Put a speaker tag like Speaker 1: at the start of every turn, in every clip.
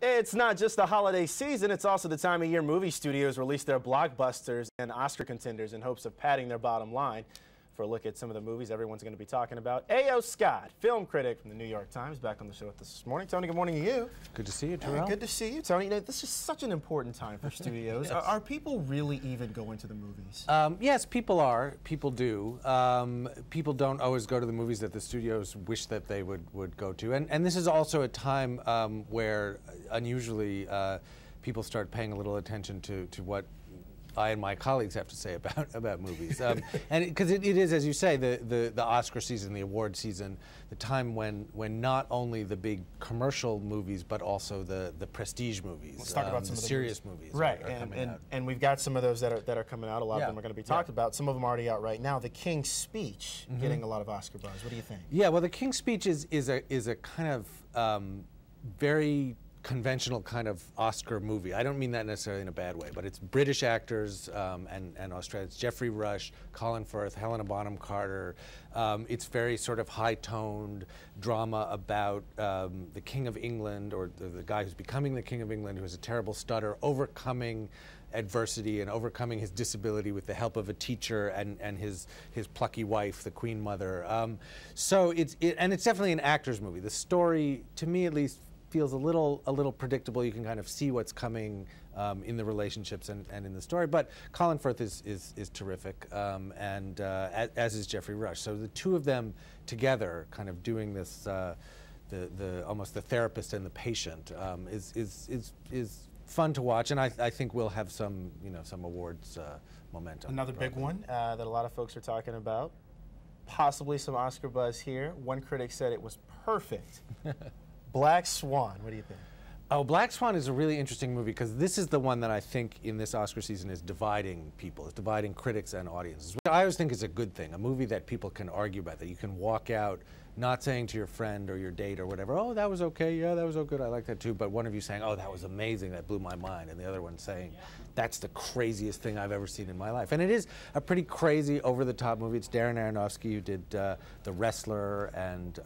Speaker 1: It's not just the holiday season, it's also the time of year movie studios release their blockbusters and Oscar contenders in hopes of padding their bottom line. For a look at some of the movies everyone's going to be talking about, A.O. Scott, film critic from the New York Times, back on the show with us this morning. Tony, good morning to you.
Speaker 2: Good to see you, Terrell.
Speaker 1: Good to see you, Tony. This is such an important time for studios.
Speaker 2: Yes.
Speaker 1: Are people really even going to the movies?
Speaker 2: Yes, people are. People do. People don't always go to the movies that the studios wish that they would go to. And this is also a time where unusually people start paying a little attention to what I and my colleagues have to say about movies, and because it is, as you say, the Oscar season, the award season, the time when not only the big commercial movies but also the prestige movies.
Speaker 1: Let's talk about some
Speaker 2: the
Speaker 1: of the
Speaker 2: serious movies.
Speaker 1: Right, and we've got some of those that are coming out. A lot of them are going to be talked about. Some of them are already out right now. The King's Speech getting a lot of Oscar buzz. What do you think? Yeah,
Speaker 2: well, the King's Speech is a kind of very conventional kind of Oscar movie. I don't mean that necessarily in a bad way, but it's British actors and Australians. Jeffrey Rush, Colin Firth, Helena Bonham Carter. It's very sort of high-toned drama about the King of England, or the guy who's becoming the King of England, who has a terrible stutter, overcoming adversity and overcoming his disability with the help of a teacher and his plucky wife, the Queen Mother. So it's definitely an actor's movie. The story, to me at least, feels a little predictable. You can kind of see what's coming in the relationships and in the story. But Colin Firth is terrific, and as is Jeffrey Rush. So the two of them together, kind of doing this, almost the therapist and the patient, is fun to watch, and I think we'll have some awards momentum.
Speaker 1: Another big one that a lot of folks are talking about, possibly some Oscar buzz here. One critic said it was perfect. Black Swan, what do you think?
Speaker 2: Oh, Black Swan is a really interesting movie because this is the one that I think in this Oscar season is dividing people, is dividing critics and audiences, which I always think is a good thing, a movie that people can argue about, that you can walk out not saying to your friend or your date or whatever, oh, that was okay, yeah, that was so good, I like that too, but one of you saying, oh, that was amazing, that blew my mind, and the other one saying, that's the craziest thing I've ever seen in my life. And it is a pretty crazy, over-the-top movie. It's Darren Aronofsky, who did The Wrestler and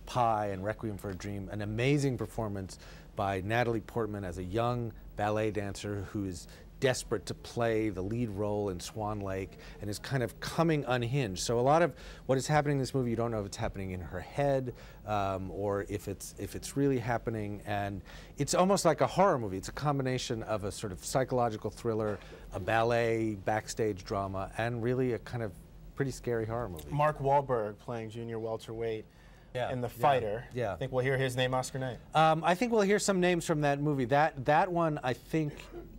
Speaker 2: Pi and Requiem for a Dream, an amazing performance by Natalie Portman as a young ballet dancer who is desperate to play the lead role in Swan Lake and is kind of coming unhinged. So a lot of what is happening in this movie, you don't know if it's happening in her head or if it's really happening, and it's almost like a horror movie. It's a combination of a sort of psychological thriller, a ballet backstage drama, and really a kind of pretty scary horror movie.
Speaker 1: Mark Wahlberg playing junior welterweight in The Fighter.
Speaker 2: Yeah.
Speaker 1: I think we'll hear his name, Oscar night.
Speaker 2: I think we'll hear some names from that movie. That one, I think,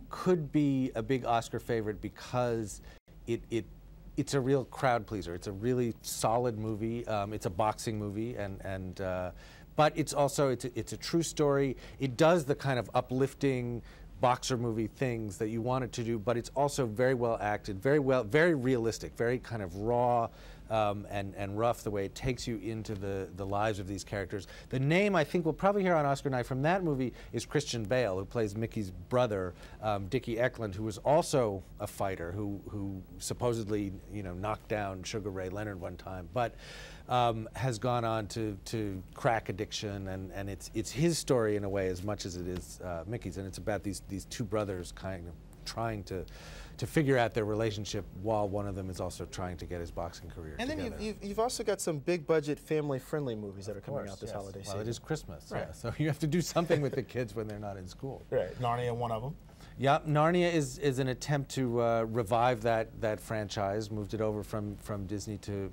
Speaker 2: could be a big Oscar favorite because it's a real crowd pleaser. It's a really solid movie. It's a boxing movie, but it's also it's a true story. It does the kind of uplifting boxer movie things that you want it to do, but it's also very well acted, very realistic, very kind of raw and rough the way it takes you into the lives of these characters. The name I think we'll probably hear on Oscar night from that movie is Christian Bale, who plays Mickey's brother, Dickie Eklund, who was also a fighter who supposedly knocked down Sugar Ray Leonard one time, but has gone on to crack addiction, and it's his story in a way as much as it is Mickey's, and it's about these two brothers kind of trying to figure out their relationship while one of them is also trying to get his boxing career together.
Speaker 1: And then you've also got some big budget family friendly movies that are coming out this holiday season.
Speaker 2: Well, it is Christmas,
Speaker 1: right.
Speaker 2: Yeah, so you have to do something with the kids when they're not in school.
Speaker 1: Right, Narnia, one of them.
Speaker 2: Yeah, Narnia is an attempt to revive that franchise, moved it over from Disney to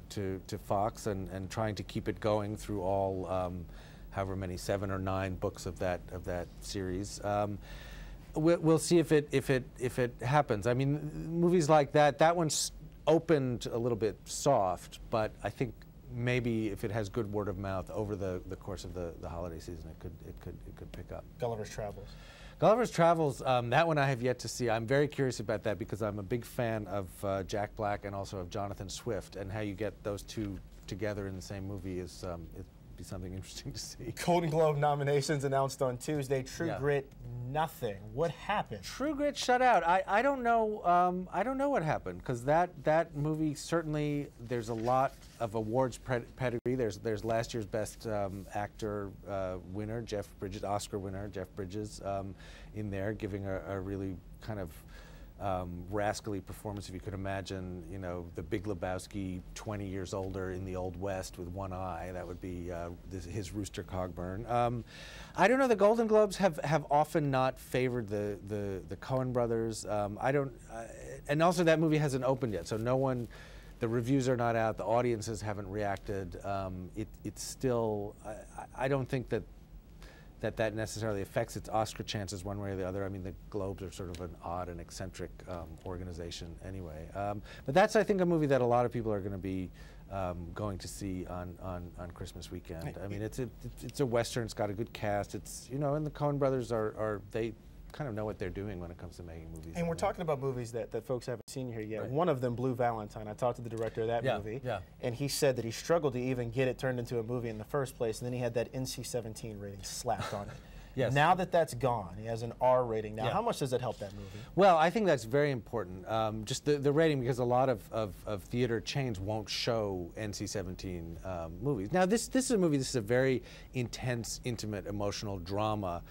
Speaker 2: Fox, and trying to keep it going through all however many 7 or 9 books of that series. We'll see if it happens. I mean, movies like that one's opened a little bit soft, but I think maybe if it has good word of mouth over the course of the holiday season, it could pick up.
Speaker 1: Gulliver's Travels.
Speaker 2: Gulliver's Travels, that one I have yet to see. I'm very curious about that because I'm a big fan of Jack Black and also of Jonathan Swift, and how you get those two together in the same movie is be something interesting to see.
Speaker 1: Golden Globe nominations announced on Tuesday. True Grit, nothing. What happened?
Speaker 2: True Grit shut out. I don't know. I don't know what happened because that movie certainly there's a lot awards pedigree. There's last year's Best Actor winner, Oscar winner Jeff Bridges, in there, giving a really kind of rascally performance. If you could imagine, you know, the Big Lebowski 20 years older in the Old West with one eye, that would be his Rooster Cogburn. I don't know, the Golden Globes have often not favored the Coen brothers. And also that movie hasn't opened yet, so no one, the reviews are not out, the audiences haven't reacted. It's still, I don't think that necessarily affects its Oscar chances one way or the other. I mean, the Globes are sort of an odd and eccentric organization anyway. But that's, I think, a movie that a lot of people are going to be going to see on Christmas weekend. I mean, it's a Western, it's got a good cast, it's, you know, and the Coen brothers they kind of know what they're doing when it comes to making movies.
Speaker 1: And we're talking about movies that folks haven't seen here yet. Right. One of them, Blue Valentine. I talked to the director of that movie, and he said that he struggled to even get it turned into a movie in the first place, and then he had that NC-17 rating slapped on it. Yes. Now that that's gone, he has an R rating now. How much does it help that movie? Well,
Speaker 2: I think that's very important, just the rating, because a lot of theater chains won't show NC-17 movies. Now, this is a movie, this is a very intense, intimate, emotional drama.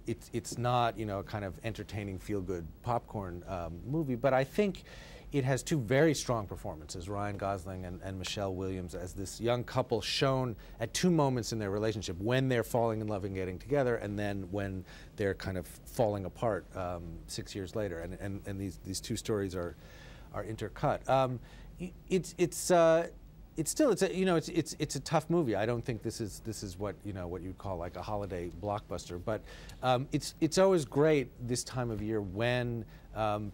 Speaker 2: It's not, you know, a kind of entertaining, feel-good popcorn movie, but I think it has two very strong performances, Ryan Gosling and Michelle Williams, as this young couple shown at two moments in their relationship, when they're falling in love and getting together, and then when they're kind of falling apart 6 years later. And these two stories are intercut. It's a tough movie. I don't think this is what you'd call like a holiday blockbuster. But it's always great this time of year when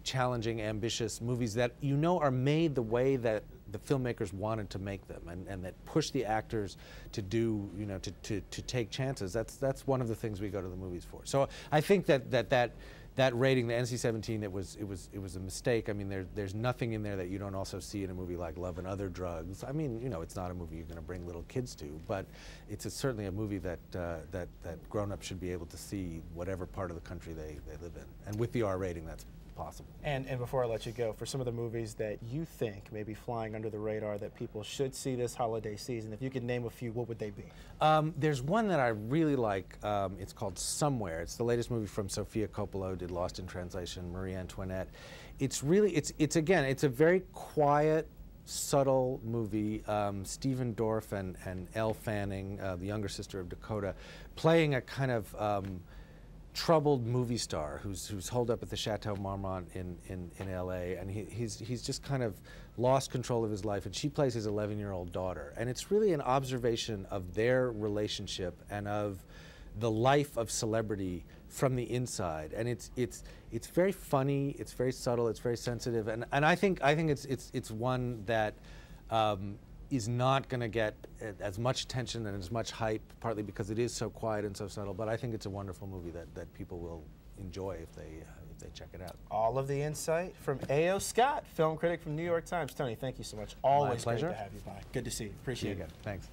Speaker 2: challenging, ambitious movies that are made the way that the filmmakers wanted to make them, and that push the actors to do to take chances. That's one of the things we go to the movies for. So I think that rating, the NC-17, it was a mistake. I mean, there's nothing in there that you don't also see in a movie like Love and Other Drugs. I mean, it's not a movie you're going to bring little kids to, but it's certainly a movie that grown-ups should be able to see whatever part of the country they live in, and with the R rating, that's possible.
Speaker 1: And before I let you go, for some of the movies that you think may be flying under the radar that people should see this holiday season, if you could name a few, what would they be?
Speaker 2: There's one that I really like. It's called Somewhere. It's the latest movie from Sofia Coppola, who did Lost in Translation, Marie Antoinette. It's a very quiet, subtle movie. Stephen Dorff and Elle Fanning, the younger sister of Dakota, playing a kind of troubled movie star who's holed up at the Chateau Marmont in LA, and he's just kind of lost control of his life, and she plays his 11-year-old daughter, and it's really an observation of their relationship and of the life of celebrity from the inside, and it's very funny, it's very subtle, it's very sensitive, and I think it's one that is not going to get as much attention and as much hype, partly because it is so quiet and so subtle, but I think it's a wonderful movie that people will enjoy if they check it out.
Speaker 1: All of the insight from A.O. Scott, film critic from New York Times. Tony, thank you so much. Always great to have you by. Good to see you. Appreciate it.
Speaker 2: Thanks.